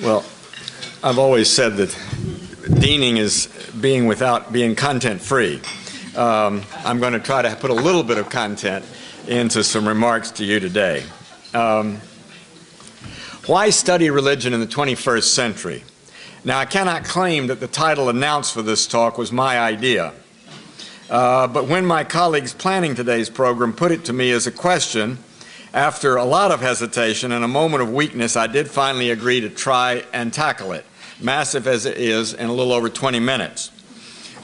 Well, I've always said that deaning is being content-free. I'm going to try to put a little bit of content into some remarks to you today. Why study religion in the 21st century? Now, I cannot claim that the title announced for this talk was my idea. But when my colleagues planning today's program put it to me as a question, after a lot of hesitation and a moment of weakness, I did finally agree to try and tackle it, massive as it is, in a little over 20 minutes.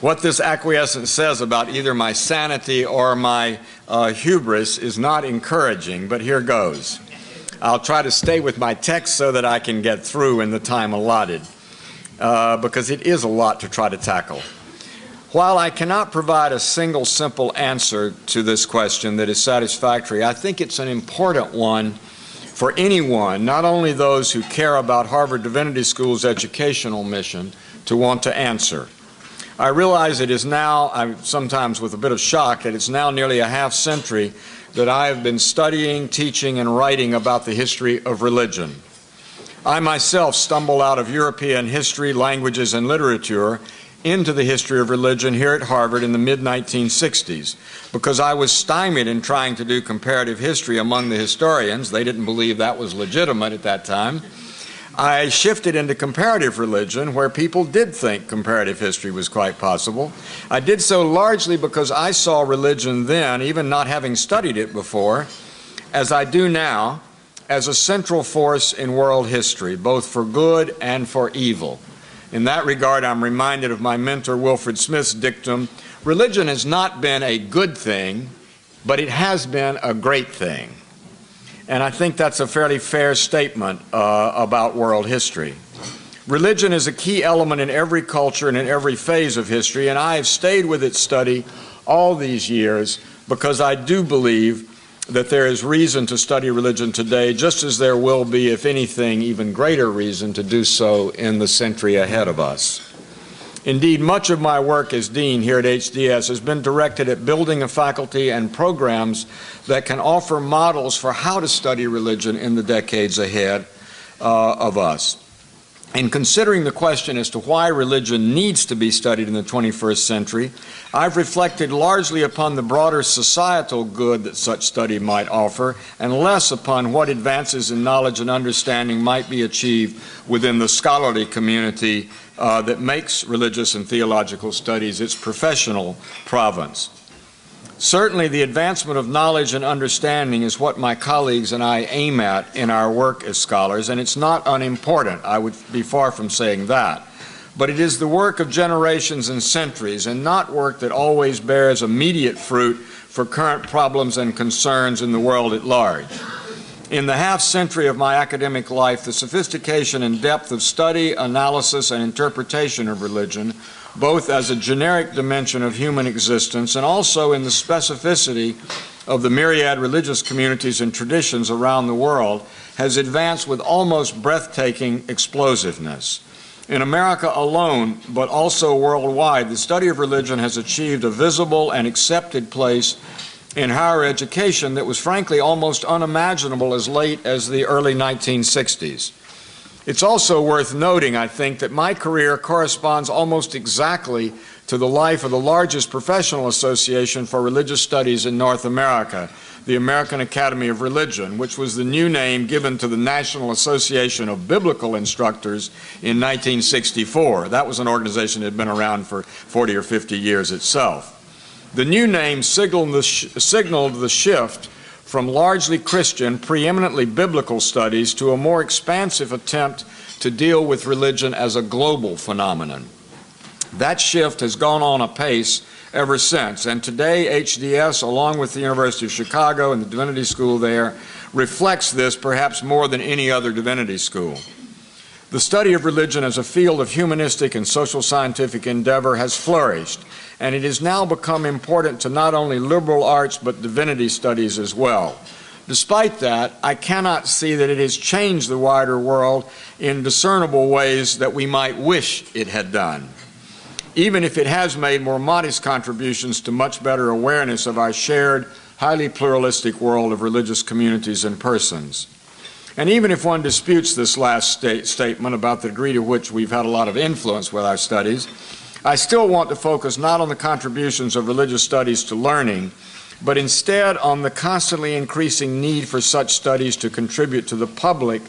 What this acquiescence says about either my sanity or my hubris is not encouraging, but here goes. I'll try to stay with my text so that I can get through in the time allotted, because it is a lot to try to tackle. While I cannot provide a single simple answer to this question that is satisfactory, I think it's an important one for anyone, not only those who care about Harvard Divinity School's educational mission, to want to answer. I realize it is now, sometimes with a bit of shock, that it's now nearly a half century that I have been studying, teaching, and writing about the history of religion. I myself stumbled out of European history, languages, and literature into the history of religion here at Harvard in the mid-1960s because I was stymied in trying to do comparative history among the historians. They didn't believe that was legitimate at that time. I shifted into comparative religion where people did think comparative history was quite possible. I did so largely because I saw religion then, even not having studied it before, as I do now, as a central force in world history, both for good and for evil. In that regard, I'm reminded of my mentor Wilfred Smith's dictum, religion has not been a good thing, but it has been a great thing. And I think that's a fairly fair statement about world history. Religion is a key element in every culture and in every phase of history, and I have stayed with its study all these years because I do believe that there is reason to study religion today, just as there will be, if anything, even greater reason to do so in the century ahead of us. Indeed, much of my work as dean here at HDS has been directed at building a faculty and programs that can offer models for how to study religion in the decades ahead of us. In considering the question as to why religion needs to be studied in the 21st century, I've reflected largely upon the broader societal good that such study might offer, and less upon what advances in knowledge and understanding might be achieved within the scholarly community that makes religious and theological studies its professional province. Certainly, the advancement of knowledge and understanding is what my colleagues and I aim at in our work as scholars, and it's not unimportant. I would be far from saying that. But it is the work of generations and centuries, and not work that always bears immediate fruit for current problems and concerns in the world at large. In the half-century of my academic life, the sophistication and depth of study, analysis, and interpretation of religion, both as a generic dimension of human existence and also in the specificity of the myriad religious communities and traditions around the world, has advanced with almost breathtaking explosiveness. In America alone, but also worldwide, the study of religion has achieved a visible and accepted place in higher education that was frankly almost unimaginable as late as the early 1960s. It's also worth noting, I think, that my career corresponds almost exactly to the life of the largest professional association for religious studies in North America, the American Academy of Religion, which was the new name given to the National Association of Biblical Instructors in 1964. That was an organization that had been around for 40 or 50 years itself. The new name signaled the shift from largely Christian, preeminently biblical studies to a more expansive attempt to deal with religion as a global phenomenon. That shift has gone on apace ever since, and today HDS, along with the University of Chicago and the Divinity School there, reflects this perhaps more than any other divinity school. The study of religion as a field of humanistic and social scientific endeavor has flourished, and it has now become important to not only liberal arts but divinity studies as well. Despite that, I cannot see that it has changed the wider world in discernible ways that we might wish it had done, even if it has made more modest contributions to much better awareness of our shared, highly pluralistic world of religious communities and persons. And even if one disputes this last statement about the degree to which we've had a lot of influence with our studies, I still want to focus not on the contributions of religious studies to learning, but instead on the constantly increasing need for such studies to contribute to the public,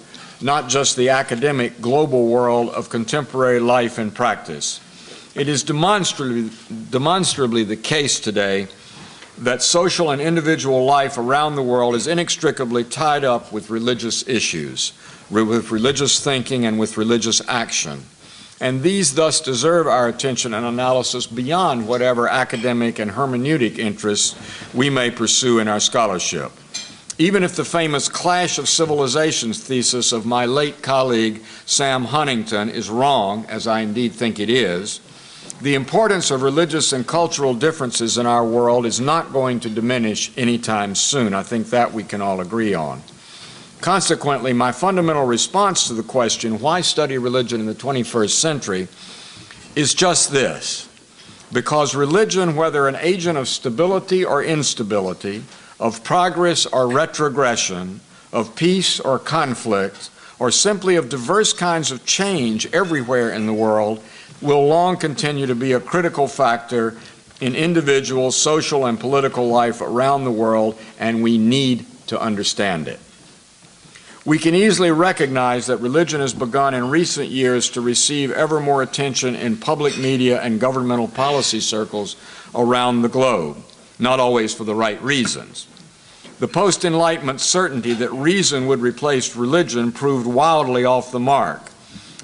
not just the academic, global world of contemporary life and practice. It is demonstrably the case today that social and individual life around the world is inextricably tied up with religious issues, with religious thinking and with religious action. And these thus deserve our attention and analysis beyond whatever academic and hermeneutic interests we may pursue in our scholarship. Even if the famous Clash of Civilizations thesis of my late colleague Sam Huntington is wrong, as I indeed think it is, the importance of religious and cultural differences in our world is not going to diminish anytime soon. I think that we can all agree on. Consequently, my fundamental response to the question, why study religion in the 21st century, is just this. Because religion, whether an agent of stability or instability, of progress or retrogression, of peace or conflict, or simply of diverse kinds of change everywhere in the world, will long continue to be a critical factor in individual, social, and political life around the world, and we need to understand it. We can easily recognize that religion has begun in recent years to receive ever more attention in public media and governmental policy circles around the globe, not always for the right reasons. The post-Enlightenment certainty that reason would replace religion proved wildly off the mark.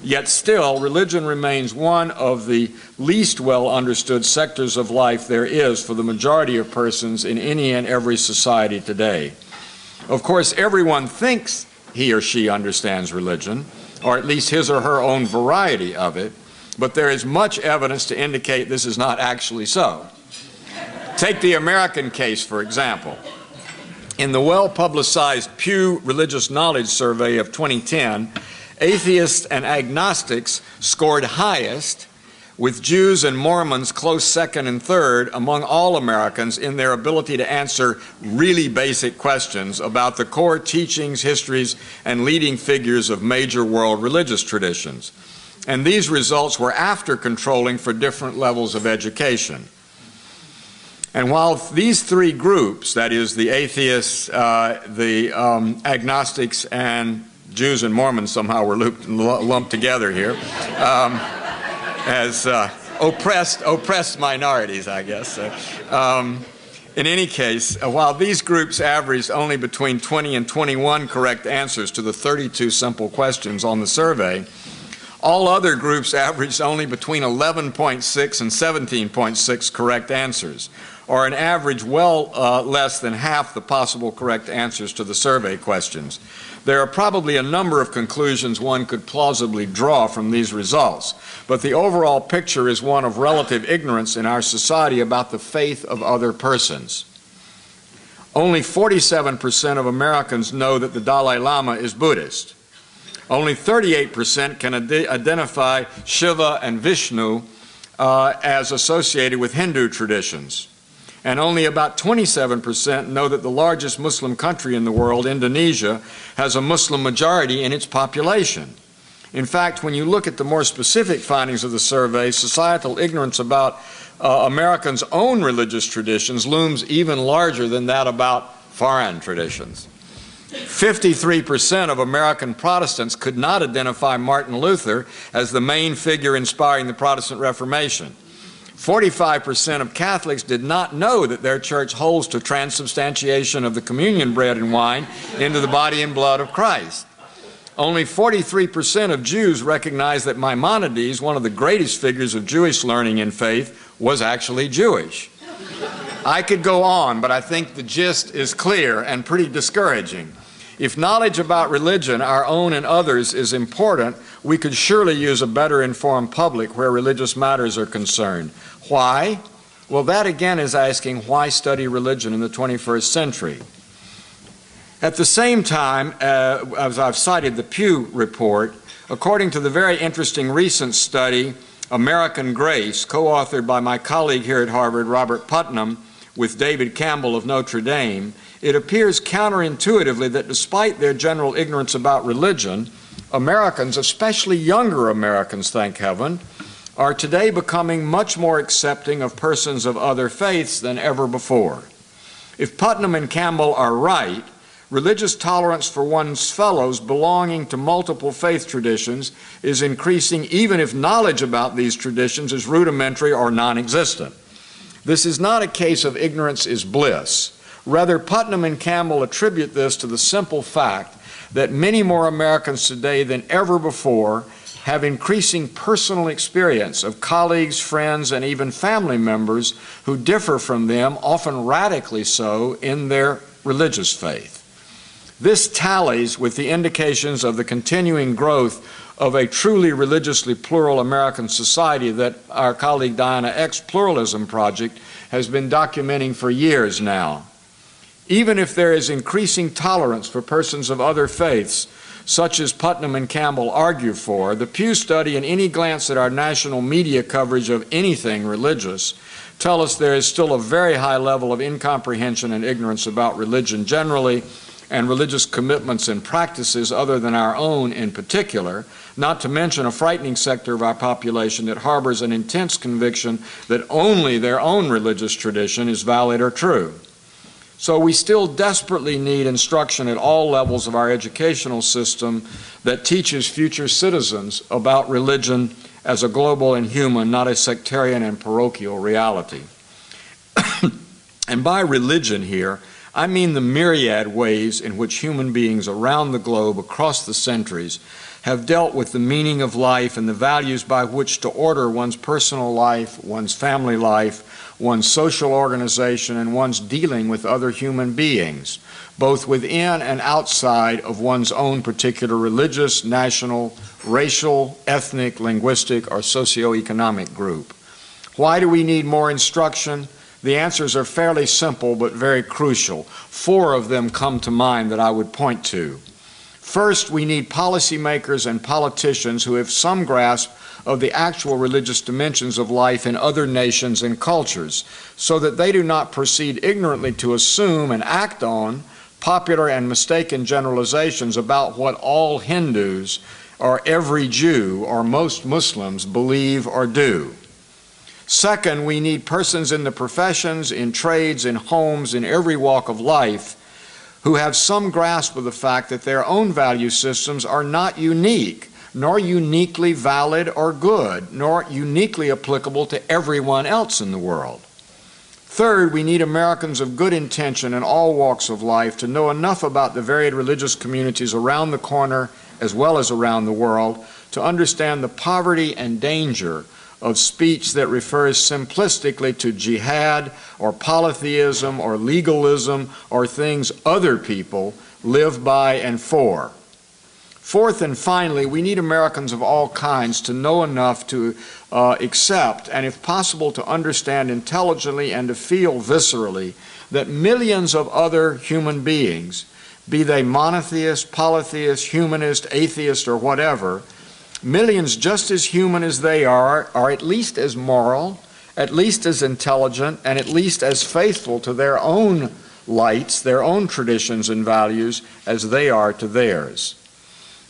Yet still, religion remains one of the least well understood sectors of life there is for the majority of persons in any and every society today. Of course, everyone thinks he or she understands religion, or at least his or her own variety of it, but there is much evidence to indicate this is not actually so. Take the American case, for example. In the well-publicized Pew Religious Knowledge Survey of 2010, atheists and agnostics scored highest, with Jews and Mormons close second and third among all Americans in their ability to answer really basic questions about the core teachings, histories, and leading figures of major world religious traditions. And these results were after controlling for different levels of education. And while these three groups, that is the atheists, the agnostics, and Jews and Mormons somehow were lumped together here, as oppressed minorities, I guess. In any case, while these groups averaged only between 20 and 21 correct answers to the 32 simple questions on the survey, all other groups averaged only between 11.6 and 17.6 correct answers, or an average well less than half the possible correct answers to the survey questions. There are probably a number of conclusions one could plausibly draw from these results, but the overall picture is one of relative ignorance in our society about the faith of other persons. Only 47% of Americans know that the Dalai Lama is Buddhist. Only 38% can identify Shiva and Vishnu as associated with Hindu traditions. And only about 27% know that the largest Muslim country in the world, Indonesia, has a Muslim majority in its population. In fact, when you look at the more specific findings of the survey, societal ignorance about Americans' own religious traditions looms even larger than that about foreign traditions. 53% of American Protestants could not identify Martin Luther as the main figure inspiring the Protestant Reformation. 45% of Catholics did not know that their church holds to transubstantiation of the communion bread and wine into the body and blood of Christ. Only 43% of Jews recognize that Maimonides, one of the greatest figures of Jewish learning and faith, was actually Jewish. I could go on, but I think the gist is clear and pretty discouraging. If knowledge about religion, our own and others, is important, we could surely use a better informed public where religious matters are concerned. Why? Well, that again is asking, why study religion in the 21st century? At the same time, as I've cited the Pew report, according to the very interesting recent study, American Grace, co-authored by my colleague here at Harvard, Robert Putnam, with David Campbell of Notre Dame, it appears counterintuitively that despite their general ignorance about religion, Americans, especially younger Americans, thank heaven, are today becoming much more accepting of persons of other faiths than ever before. If Putnam and Campbell are right, religious tolerance for one's fellows belonging to multiple faith traditions is increasing even if knowledge about these traditions is rudimentary or non-existent. This is not a case of ignorance is bliss. Rather, Putnam and Campbell attribute this to the simple fact that many more Americans today than ever before have increasing personal experience of colleagues, friends, and even family members who differ from them, often radically so, in their religious faith. This tallies with the indications of the continuing growth of a truly religiously plural American society that our colleague Diana Eck's Pluralism Project has been documenting for years now. Even if there is increasing tolerance for persons of other faiths, such as Putnam and Campbell argue for, the Pew Study and any glance at our national media coverage of anything religious tell us there is still a very high level of incomprehension and ignorance about religion generally, and religious commitments and practices other than our own in particular, not to mention a frightening sector of our population that harbors an intense conviction that only their own religious tradition is valid or true. So we still desperately need instruction at all levels of our educational system that teaches future citizens about religion as a global and human, not a sectarian and parochial reality. And by religion here, I mean the myriad ways in which human beings around the globe across the centuries have dealt with the meaning of life and the values by which to order one's personal life, one's family life, one's social organization, and one's dealing with other human beings, both within and outside of one's own particular religious, national, racial, ethnic, linguistic, or socioeconomic group. Why do we need more instruction? The answers are fairly simple but very crucial. 4 of them come to mind that I would point to. First, we need policymakers and politicians who have some grasp of the actual religious dimensions of life in other nations and cultures, so that they do not proceed ignorantly to assume and act on popular and mistaken generalizations about what all Hindus or every Jew or most Muslims believe or do. Second, we need persons in the professions, in trades, in homes, in every walk of life who have some grasp of the fact that their own value systems are not unique, nor uniquely valid or good, nor uniquely applicable to everyone else in the world. Third, we need Americans of good intention in all walks of life to know enough about the varied religious communities around the corner as well as around the world to understand the poverty and danger of speech that refers simplistically to jihad or polytheism or legalism or things other people live by and for. Fourth and finally, we need Americans of all kinds to know enough to accept and, if possible, to understand intelligently and to feel viscerally that millions of other human beings, be they monotheist, polytheist, humanist, atheist, or whatever, millions just as human as they are at least as moral, at least as intelligent, and at least as faithful to their own lights, their own traditions and values as they are to theirs.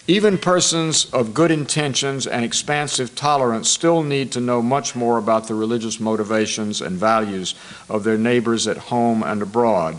Even persons of good intentions and expansive tolerance still need to know much more about the religious motivations and values of their neighbors at home and abroad.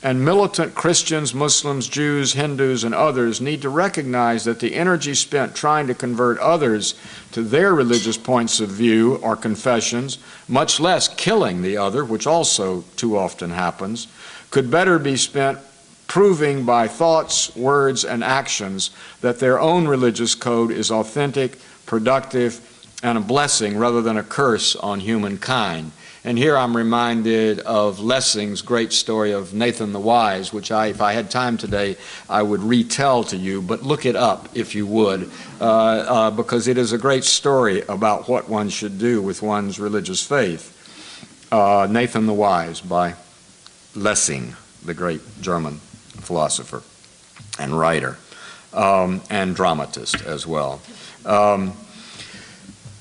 And militant Christians, Muslims, Jews, Hindus, and others need to recognize that the energy spent trying to convert others to their religious points of view or confessions, much less killing the other, which also too often happens, could better be spent proving by thoughts, words, and actions that their own religious code is authentic, productive, and a blessing rather than a curse on humankind. And here I'm reminded of Lessing's great story of Nathan the Wise, which if I had time today, I would retell to you, but look it up if you would, because it is a great story about what one should do with one's religious faith. Nathan the Wise by Lessing, the great German philosopher and writer, and dramatist as well.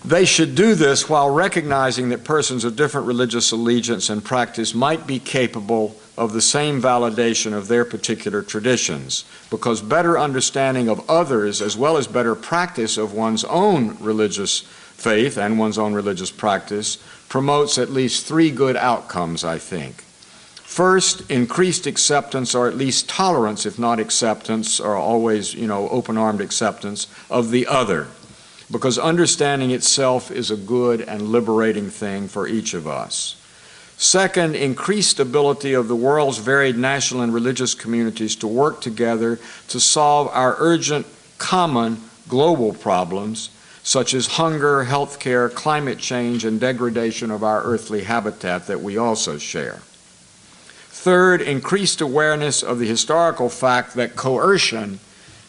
They should do this while recognizing that persons of different religious allegiance and practice might be capable of the same validation of their particular traditions, because better understanding of others as well as better practice of one's own religious faith and one's own religious practice promotes at least three good outcomes, I think. First, increased acceptance, or at least tolerance, if not acceptance, or always, open-armed acceptance of the other, because understanding itself is a good and liberating thing for each of us. Second, increased ability of the world's varied national and religious communities to work together to solve our urgent, common, global problems, such as hunger, health care, climate change, and degradation of our earthly habitat that we also share. Third, increased awareness of the historical fact that coercion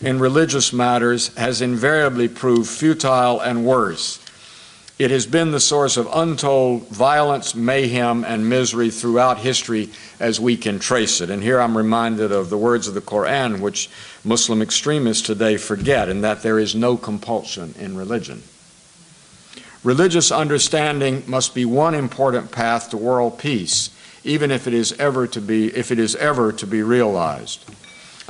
in religious matters has invariably proved futile and worse. It has been the source of untold violence, mayhem, and misery throughout history as we can trace it. And here I'm reminded of the words of the Quran, which Muslim extremists today forget, and that there is no compulsion in religion. Religious understanding must be one important path to world peace, even if it is ever to be realized.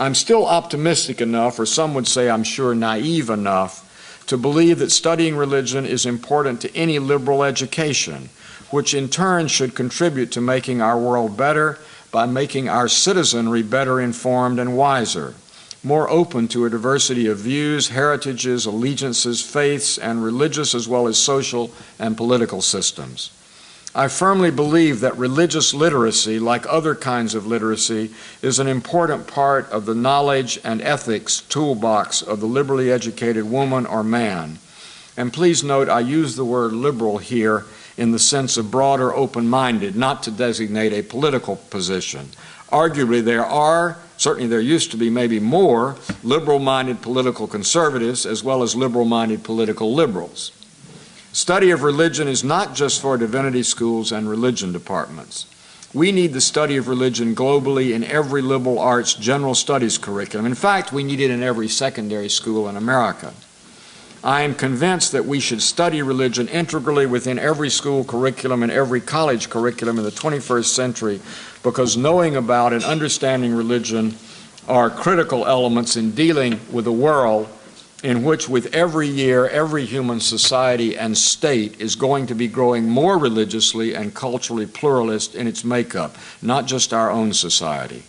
I'm still optimistic enough, or some would say I'm sure naive enough, to believe that studying religion is important to any liberal education, which in turn should contribute to making our world better by making our citizenry better informed and wiser, more open to a diversity of views, heritages, allegiances, faiths, and religious as well as social and political systems. I firmly believe that religious literacy, like other kinds of literacy, is an important part of the knowledge and ethics toolbox of the liberally educated woman or man. And please note, I use the word liberal here in the sense of broad or open-minded, not to designate a political position. Arguably, certainly there used to be maybe more liberal-minded political conservatives as well as liberal-minded political liberals. Study of religion is not just for divinity schools and religion departments. We need the study of religion globally in every liberal arts general studies curriculum. In fact, we need it in every secondary school in America. I am convinced that we should study religion integrally within every school curriculum and every college curriculum in the 21st century, because knowing about and understanding religion are critical elements in dealing with a world in which with every year, every human society and state is going to be growing more religiously and culturally pluralist in its makeup, not just our own society.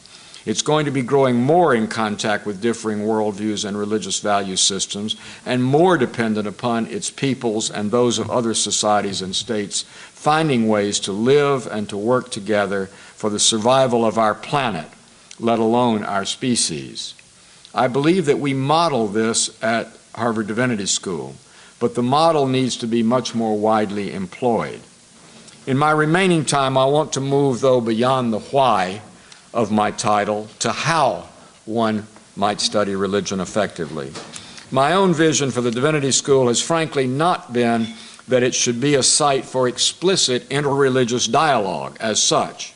It's going to be growing more in contact with differing worldviews and religious value systems, and more dependent upon its peoples and those of other societies and states finding ways to live and to work together for the survival of our planet, let alone our species. I believe that we model this at Harvard Divinity School, but the model needs to be much more widely employed. In my remaining time, I want to move, though, beyond the why of my title to how one might study religion effectively. My own vision for the Divinity School has frankly not been that it should be a site for explicit interreligious dialogue as such.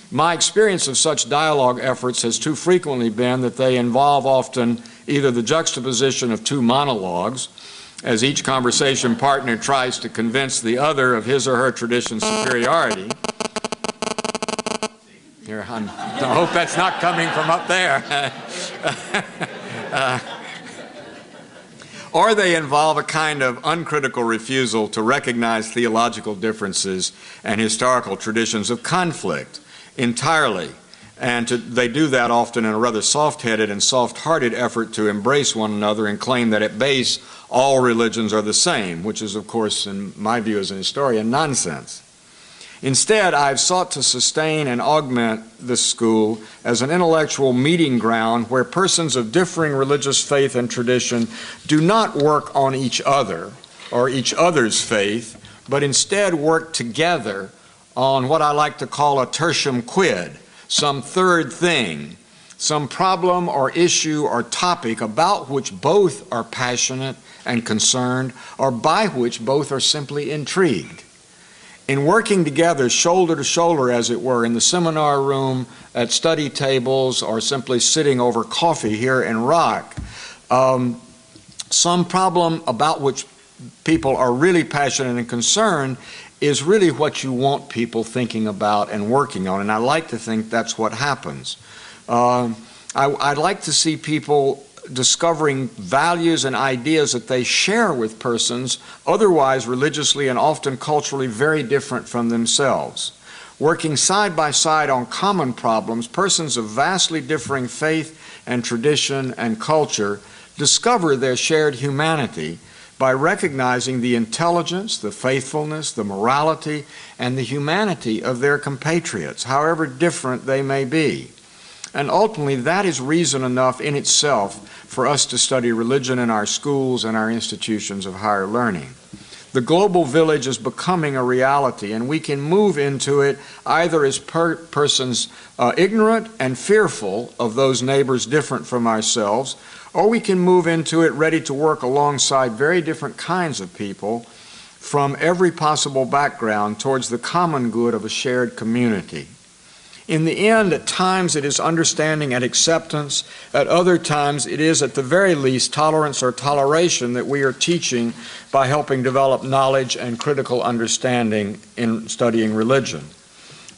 My experience of such dialogue efforts has too frequently been that they involve often either the juxtaposition of two monologues, as each conversation partner tries to convince the other of his or her tradition's superiority. Here, I hope that's not coming from up there. Or they involve a kind of uncritical refusal to recognize theological differences and historical traditions of conflict entirely. And they do that often in a rather soft-headed and soft-hearted effort to embrace one another and claim that at base all religions are the same, which is, of course, in my view as an historian, nonsense. Instead, I've sought to sustain and augment this school as an intellectual meeting ground where persons of differing religious faith and tradition do not work on each other or each other's faith, but instead work together on what I like to call a tertium quid, some third thing, some problem or issue or topic about which both are passionate and concerned, or by which both are simply intrigued. In working together, shoulder to shoulder, as it were, in the seminar room, at study tables, or simply sitting over coffee here in Rock, some problem about which people are really passionate and concerned is really what you want people thinking about and working on, and I like to think that's what happens. I'd like to see people discovering values and ideas that they share with persons otherwise religiously and often culturally very different from themselves. Working side by side on common problems, persons of vastly differing faith and tradition and culture discover their shared humanity by recognizing the intelligence, the faithfulness, the morality, and the humanity of their compatriots, however different they may be. And ultimately, that is reason enough in itself for us to study religion in our schools and our institutions of higher learning. The global village is becoming a reality, and we can move into it either as persons ignorant and fearful of those neighbors different from ourselves, or we can move into it ready to work alongside very different kinds of people from every possible background towards the common good of a shared community. In the end, at times it is understanding and acceptance. At other times it is, at the very least, tolerance or toleration that we are teaching by helping develop knowledge and critical understanding in studying religion.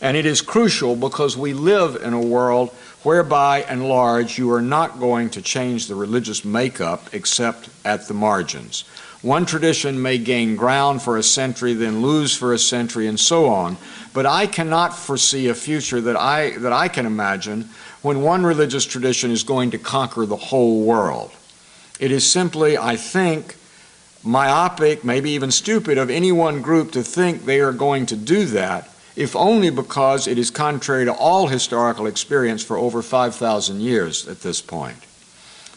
And it is crucial because we live in a world whereby and large you are not going to change the religious makeup except at the margins. One tradition may gain ground for a century, then lose for a century, and so on. But I cannot foresee a future that I can imagine when one religious tradition is going to conquer the whole world. It is simply, I think, myopic, maybe even stupid of any one group to think they are going to do that, if only because it is contrary to all historical experience for over 5,000 years at this point.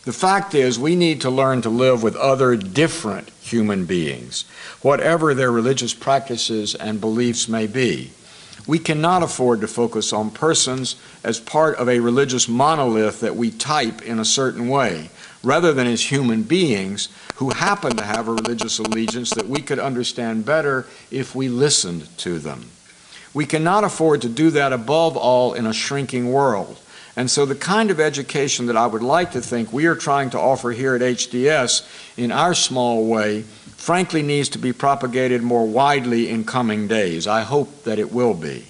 The fact is, we need to learn to live with other different human beings, whatever their religious practices and beliefs may be. We cannot afford to focus on persons as part of a religious monolith that we type in a certain way, rather than as human beings who happen to have a religious allegiance that we could understand better if we listened to them. We cannot afford to do that above all in a shrinking world. And so the kind of education that I would like to think we are trying to offer here at HDS in our small way, frankly needs to be propagated more widely in coming days. I hope that it will be.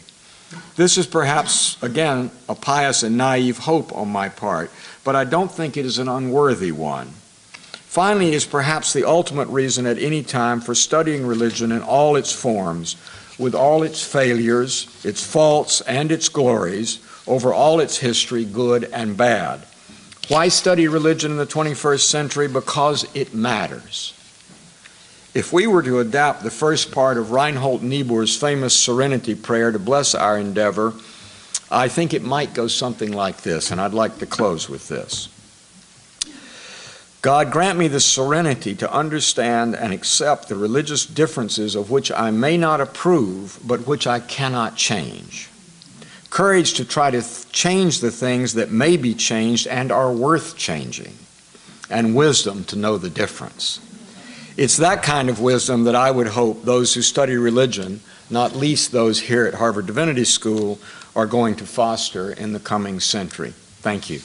This is perhaps, again, a pious and naive hope on my part, but I don't think it is an unworthy one. Finally, it is perhaps the ultimate reason at any time for studying religion in all its forms, with all its failures, its faults, and its glories, over all its history, good and bad. Why study religion in the 21st century? Because it matters. If we were to adapt the first part of Reinhold Niebuhr's famous Serenity Prayer to bless our endeavor, I think it might go something like this, and I'd like to close with this. God, grant me the serenity to understand and accept the religious differences of which I may not approve, but which I cannot change. Courage to try to change the things that may be changed and are worth changing, and wisdom to know the difference. It's that kind of wisdom that I would hope those who study religion, not least those here at Harvard Divinity School, are going to foster in the coming century. Thank you.